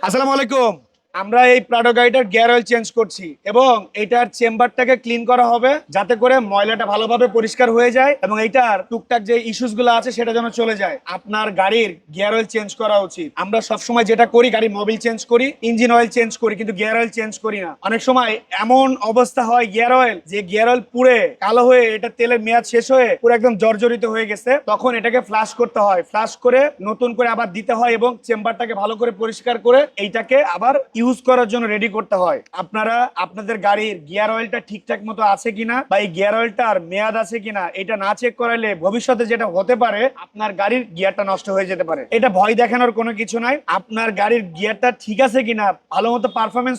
আসসালামু আলাইকুম। আমরা এই প্রাডো গাড়িটার গিয়ার অয়েল চেঞ্জ করছি এবং এটার চেম্বারটাকে ক্লিন করা হবে যাতে করে ময়লাটা ভালোভাবে পরিষ্কার হয়ে যায় এবং এইটার টুকটাক যে ইস্যুস গুলো আছে সেটা যেন চলে যায়। আপনার গাড়ির গিয়ার অয়েল চেঞ্জ করা উচিত। আমরা সবসময় যেটা করি, গাড়ির মোবিল চেঞ্জ করি, ইঞ্জিন অয়েল চেঞ্জ করি, কিন্তু গিয়ার অয়েল চেঞ্জ করি না। অনেক সময় এমন অবস্থা হয় গিয়ার অয়েল, যে গিয়ার অয়েল পুড়ে কালো হয়ে এটা তেলের মেয়াদ শেষ হয়ে পুরো একদম জর্জরিত হয়ে গেছে। তখন এটাকে ফ্লাশ করতে হয়, ফ্লাশ করে নতুন করে আবার দিতে হয় এবং চেম্বারটাকে ভালো করে পরিষ্কার করে এইটাকে আবার ইউজ করার জন্য রেডি করতে হয়। আপনারা আপনাদের গাড়ির গিয়ার অয়েলটা ঠিকঠাক মতো আছে কিনা বা এই গিয়ার অয়েলটার মেয়াদ আছে কিনা এটা না চেক করাইলে ভবিষ্যতে যেটা হতে পারে, আপনার গাড়ির গিয়ারটা নষ্ট হয়ে যেতে পারে। এটা ভয় দেখানোর কোনো কিছু নাই। আপনার গাড়ির গিয়ারটা ঠিক আছে কিনা, ভালো মতো পারফরমেন্স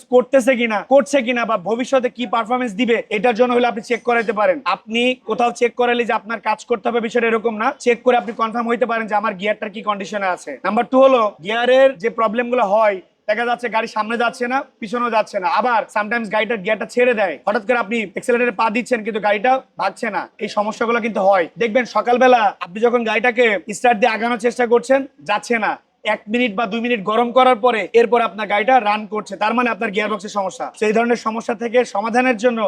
করছে কিনা বা ভবিষ্যতে কি পারফরমেন্স দিবে, এটার জন্য হলে আপনি চেক করাইতে পারেন। আপনি কোথাও চেক করাইলে যে আপনার কাজ করতে হবে বিষয়টা এরকম না। চেক করে আপনি কনফার্ম হইতে পারেন যে আমার গিয়ারটার কি কন্ডিশনে আছে। নাম্বার 2 হলো গিয়ারের যে প্রবলেম গুলো হয়, দেখা যাচ্ছে গাড়ি সামনে যাচ্ছে না, পিছনেও যাচ্ছে না, আবার সামটাইমস গাড়িটার গিয়ারটা ছেড়ে দেয়, হঠাৎ করে আপনি এক্সেলারেটরে পা দিচ্ছেন কিন্তু গাড়িটা ভাগছে না। এই সমস্যাগুলো কিন্তু হয়। দেখবেন সকালবেলা আপনি যখন গাড়িটাকে স্টার্ট দিয়ে আগানোর চেষ্টা করছেন, যাচ্ছে না, 1 মিনিট বা 2 মিনিট গরম করার পরে এরপর আপনার গাড়িটা রান করছে, তার মানে আপনার গিয়ার বক্সের সমস্যা। সেই ধরনের সমস্যা থেকে সমাধানের জন্য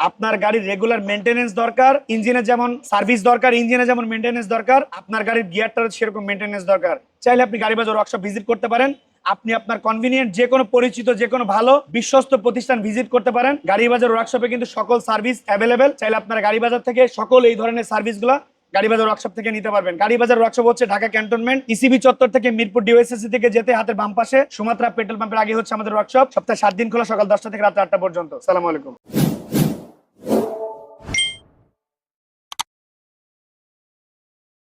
আপনার গাড়ির রেগুলার মেইনটেনেন্স দরকার। ইঞ্জিনে যেমন সার্ভিস দরকার, ইঞ্জিনে যেমন মেইনটেনেন্স দরকার, আপনার গাড়ির গিয়ারটারও সেরকম মেইনটেনেন্স দরকার। চাইলে আপনি গাড়ি বাজার ওয়ার্কশপ ভিজিট করতে পারেন। আপনি আপনার কনভিনিয়েন্ট যে কোনো পরিচিত যে কোনো ভালো বিশ্বস্ত প্রতিষ্ঠান ভিজিট করতে পারেন। গাড়ি বাজার ওয়ার্কশপে কিন্তু সকল সার্ভিস অ্যাভেলেবেল। চাইলে আপনারা গাড়ি বাজার থেকে সকল এই ধরনের সার্ভিসগুলো গাড়ি বাজার ওয়ার্কশপ থেকে নিতে পারবেন। গাড়ি বাজার ওয়ার্কশপ হচ্ছে ঢাকা ক্যান্টনমেন্ট ইসিবি চত্বর থেকে মিরপুর ডিওএসএসসি থেকে যেতে হাতের বাম পাশে সুমাত্রা পেট্রোল পাম্পের আগে হচ্ছে আমাদের ওয়ার্কশপ। সপ্তাহে 7 দিন খোলা, সকাল 10টা থেকে রাত 8টা পর্যন্ত। আসসালামু আলাইকুম।